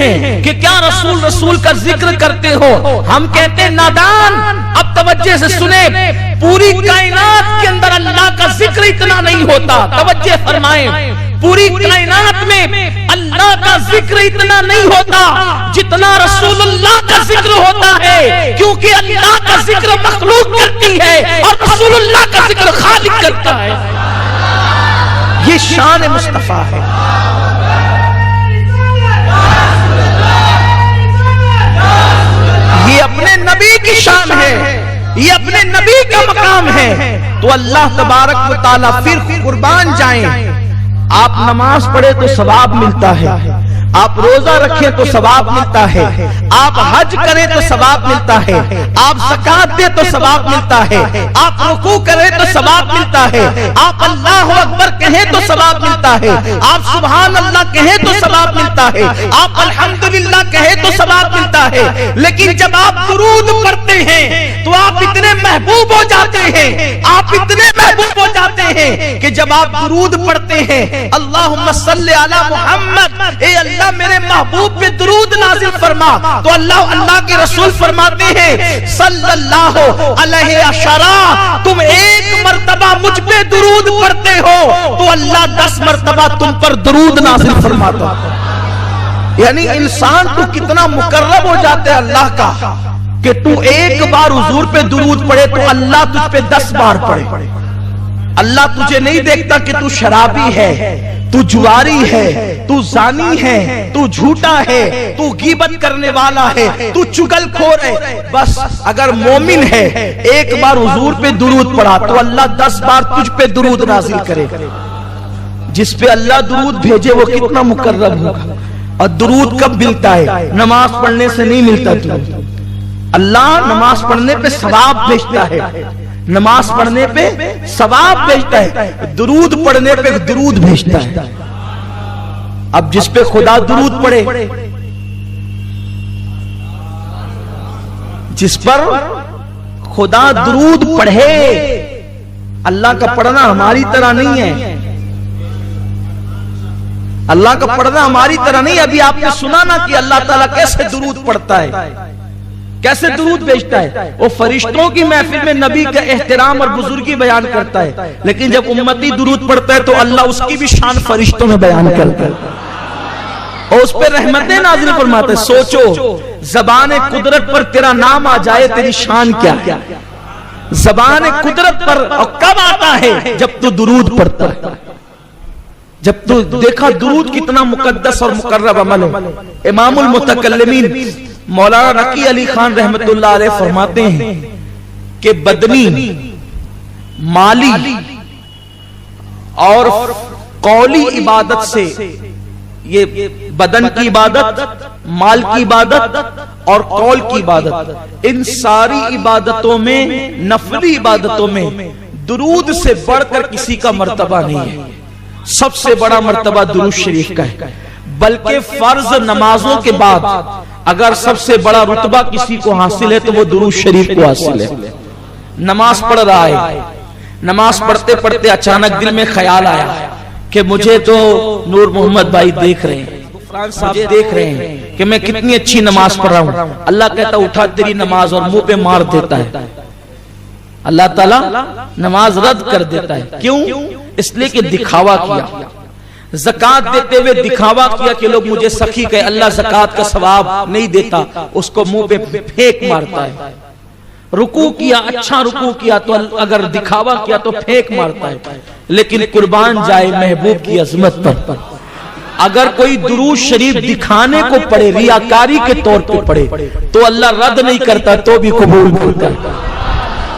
हैं कि क्या रसूल रसूल का जिक्र करते हो। हम कहते हैं नादान, अब तवज्जो से सुने, पूरी कायनात के अंदर अल्लाह का जिक्र इतना नहीं होता। तवज्जो फरमाएं, पूरी कायनात में अल्लाह का जिक्र इतना नहीं होता जितना रसूलुल्लाह का जिक्र होता है, क्योंकि अल्लाह का जिक्र मखलूक करती है और रसूलुल्लाह का जिक्र खालिक करता है। ये शान मुस्तफा है। ये अपने नबी की शान है, ये अपने नबी का मकाम है। तो अल्लाह तबारक व तआला फिर कुर्बान जाएं। आप नमाज पढ़े तो सवाब मिलता है, आप रोजा रखें तो सवाब मिलता है, आप हज करें तो सवाब मिलता है, आप ज़कात दें तो सवाब मिलता है, आप रुकू करें तो सवाब मिलता है, आप अल्लाह अकबर कहें तो सवाब मिलता है, आप सुभान अल्लाह कहें तो सवाब मिलता है, आप अल्हम्दुलिल्लाह कहें तो सवाब मिलता है। लेकिन जब आप दुरूद पढ़ते हैं तो आप इतने महबूब हो जाते हैं, आप इतने महबूब हो जाते हैं कि जब आप दुरूद पढ़ते हैं, अल्लाहुम्मा सल्ली अला मुहम्मद, ए अल्लाह मेरे महबूब पे दुरूद नाजिल फरमा, तो अल्लाह के रसूल फरमाते हैं सल्लल्लाहु अलैहि अशरा, तुम एक मर्तबा मुझ पे दुरूद पढ़ते हो तो अल्लाह 10 मर्तबा तुम पर दुरूद नाजिल फरमाता। यानी इंसान तो कितना मुकर्रब हो जाता है अल्लाह का कि तू एक बार हुजूर पे दुरूद पढ़े तो अल्लाह तुझ पे 10 बार पढ़े। अल्लाह तुझे नहीं देखता कि तू शराबी है, तू जुआरी है, तू जानी है, तू झूठा है, तू गीबत करने वाला है, तू चुगलखोर है। बस अगर मोमिन है एक बार हुजूर पे दुरूद पढ़ा तो अल्लाह 10 बार तुझ पे दुरूद नाजिल करे। जिस पे अल्लाह दुरूद भेजे वो कितना मुकर्रब होगा। और दुरूद कब मिलता है? नमाज पढ़ने से नहीं मिलता। अल्लाह नमाज पढ़ने पे सवाब भेजता है, नमाज पढ़ने पे सवाब भेजता है, दुरूद पढ़ने पे दुरूद भेजता है। अब जिस पे खुदा दुरूद पढ़े, जिस पर खुदा दुरूद पढ़े, अल्लाह का पढ़ना हमारी तरह नहीं है, अल्लाह का पढ़ना हमारी तरह नहीं। अभी आपने सुना ना कि अल्लाह ताला कैसे दुरूद पढ़ता है, कैसे दुरूद भेजता है। वो फरिश्तों की महफिल में नबी का एहतराम और बुजुर्गी बयान करता है, लेकिन जब उम्मती दुरूद पढ़ता है तो अल्लाह उसकी भी शान फरिश्तों में बयान करता है और उस पर रहमतें नाजिल फरमाता है। सोचो, ज़बान कुदरत पर तेरा नाम आ जाए, तेरी शान क्या है। ज़बान कुदरत पर और कब आता है? जब तू दुरूद पढ़ता है, जब तू देखा दुरूद कितना मुकद्दस और मुकर्रब अमल है। इमामुल मुतकल्लिमीन मौलाना नकी अली खान रहमतुल्लाह अलैह फरमाते हैं कि बदनी, माली और कौली इबादत से, ये बदन की इबादत, माल की इबादत और कौल की इबादत, इन सारी इबादतों में, नफली इबादतों में दुरूद से बढ़कर किसी का मर्तबा नहीं है। सबसे बड़ा मर्तबा दुरूद शरीफ का है। बल्कि फर्ज नमाजों के बाद अगर सबसे बड़ा रुतबा किसी को हासिल है तो वो दुरूद शरीफ को हासिल है। नमाज पढ़ रहा है, नमाज पढ़ते पढ़ते अचानक दिल में ख्याल आया कि मुझे तो नूर मोहम्मद भाई देख रहे हैं, मुझे देख रहे हैं कि मैं कितनी अच्छी नमाज पढ़ रहा हूँ। अल्लाह कहता उठा तेरी नमाज, और मुंह पे मार देता है। अल्लाह ताला नमाज रद्द कर देता है। क्यों? इसलिए कि दिखावा किया। ज़कात देते हुए दिखावा किया कि लोग मुझे सखी कहे। अल्लाह ज़कात का सवाब नहीं देता, उसको मुंह पे फेंक मारता है। रुकू किया, अच्छा रुकू किया तो अगर दिखावा किया तो फेंक मारता है। लेकिन कुर्बान जाए महबूब की अजमत पर, अगर कोई दुरूद शरीफ दिखाने को पड़े, रियाकारी के तौर पे पड़े, तो अल्लाह रद्द नहीं करता, तो भी कबूल करता है।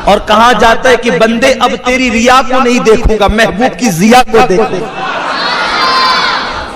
और कहा जाता है कि बंदे अब तेरी रिया को नहीं देखूंगा, महबूब की जिया को देखूंगा।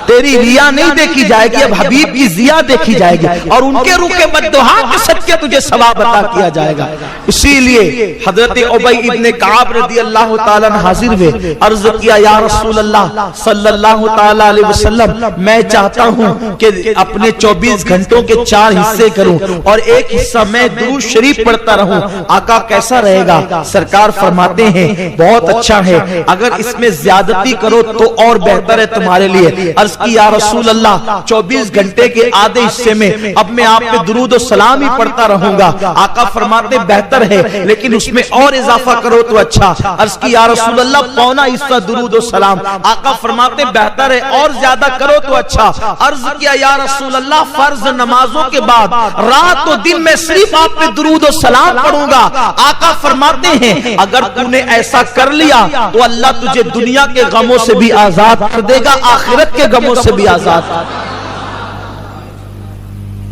तेरी रिया नहीं देखी जाएगी, अब हबीब की जिया देखी जाएगी और उनके रूह के बद्दुआ के सदके तुझे सवाब अता किया जाएगा। इसीलिए हजरत उबई इब्ने काब रज़ी अल्लाह ताला हाजिर हुए, अर्ज किया या रसूल अल्लाह सल्लल्लाहु ताला अलैहि वसल्लम, मैं चाहता हूं कि अपने 24 घंटों के 4 हिस्से करूं और एक हिस्सा मैं दुरूद शरीफ पढ़ता रहूं। आका कैसा रहेगा? सरकार फरमाते हैं बहुत अच्छा है, अगर इसमें ज्यादती करो तो और बेहतर है तुम्हारे लिए। अर्ज की या रसूल अल्लाह 24 घंटे के आधे हिस्से में अब मैं आप पे दुरूद और सलाम ही पढ़ता रहूंगा। आका फरमाते बेहतर है लेकिन उसमें और इजाफा करो तो अच्छा। अर्ज की या रसूल अल्लाह पौना हिस्सा दुरूद और सलाम। आका फरमाते बेहतर है और ज्यादा करो तो अच्छा। अर्ज किया या रसूल अल्लाह फर्ज नमाजों के बाद रात और दिन में सिर्फ आप पे दुरूद और सलाम पढ़ूंगा। आका फरमाते हैं अगर तूने ऐसा कर लिया तो अल्लाह तुझे दुनिया के गमों से भी आजाद कर देगा, आखिरत के गमों से भी आजाद।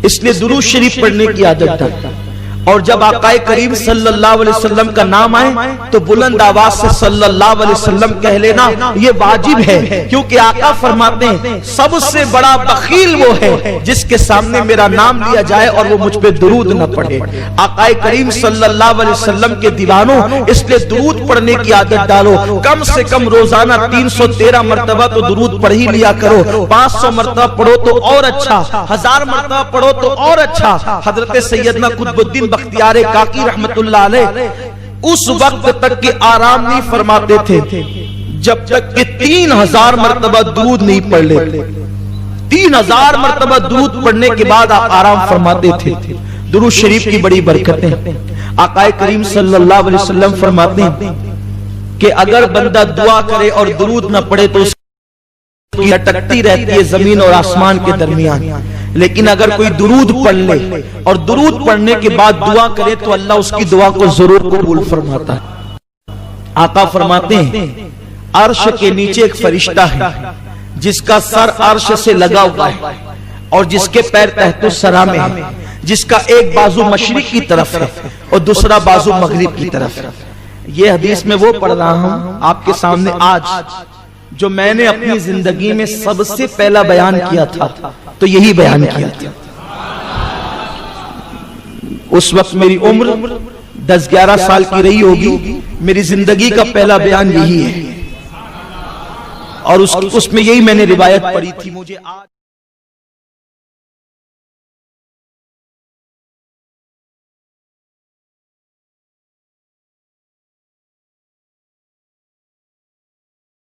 इसलिए दुरूद शरीफ पढ़ने की आदत है। और जब आकाए करीम सल्लल्लाहु अलैहि वसल्लम का नाम आए तो बुलंद आवाज से सल्लल्लाहु अलैहि वसल्लम कह लेना ये वाजिब है, क्योंकि आका फरमाते हैं सबसे बड़ा बखील वो है जिसके सामने मेरा नाम लिया जाए और वो मुझ पे दुरूद न पढ़े। आकाए करीम सल्लल्लाहु अलैहि वसल्लम के दीवानों, इसलिए दुरूद पढ़ने की आदत डालो। कम से कम रोजाना 313 मरतबा तो दुरूद पढ़ ही लिया करो। 500 मरतबा पढ़ो तो और अच्छा, 1000 मरतबा पढ़ो तो और अच्छा। हजरत सैयदना कुतुबुद्दीन बख्तियार काकी रहमतुल्लाह अलैह उस वक्त तक के आराम नहीं फरमाते थे जब तक कि 3000 मरतबा दुरूद नहीं पढ़ लेते। 3000 मरतबा दुरूद पढ़ने के बाद आप आराम फरमाते थे। दुरूद शरीफ की बड़ी बरकतें। आकाए करीम सल्लल्लाहु अलैहि वसल्लम फरमाते हैं कि अगर बंदा दुआ करे और दुरूद न पढ़े तो उसकी लटकती रहती है जमीन और आसमान के दरमियान, लेकिन अगर कोई दुरूद पढ़ ले और दुरूद पढ़ने के बाद दुआ करे तो अल्लाह उसकी दुआ को जरूर कबूल फरमाता है। आका फरमाते हैं अर्श के नीचे एक फरिश्ता है जिसका सर अर्श से लगा हुआ है और जिसके पैर तहतो सरा में है, जिसका एक बाजू मशरिक की तरफ है और दूसरा बाजू मगरिब की तरफ है। ये हदीस में वो पढ़ रहा हूं आपके सामने आज जो मैंने अपनी जिंदगी में सबसे पहला बयान किया था, तो यही बयान किया था। उस वक्त मेरी उम्र 10-11 साल की रही होगी। मेरी जिंदगी का पहला बयान यही है और उसमें यही मैंने रिवायत पढ़ी थी। मुझे आज